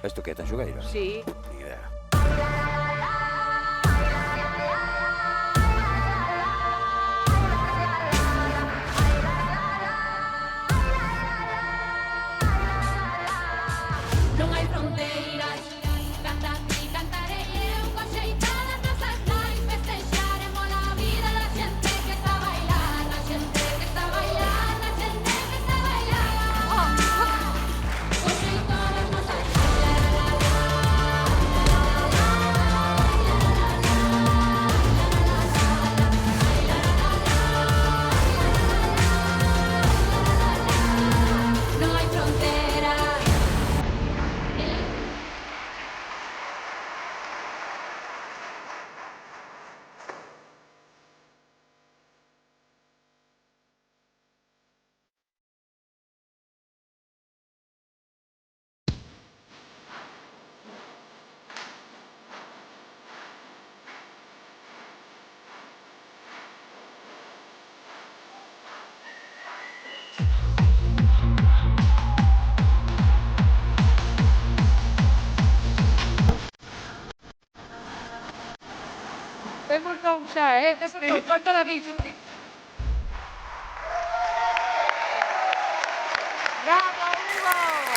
¿Esto qué? ¿Tanxugueira? Sí. Ni idea. Non hai fronteiras, canta ti, cantarei eu con xeitada nas as nais, festexaremos a vida da xente que está a bailar, da xente que está a bailar, da xente que está a bailar. Con xeitodas nas as non hai fronteiras. Vemos xa, vemos toda a vida.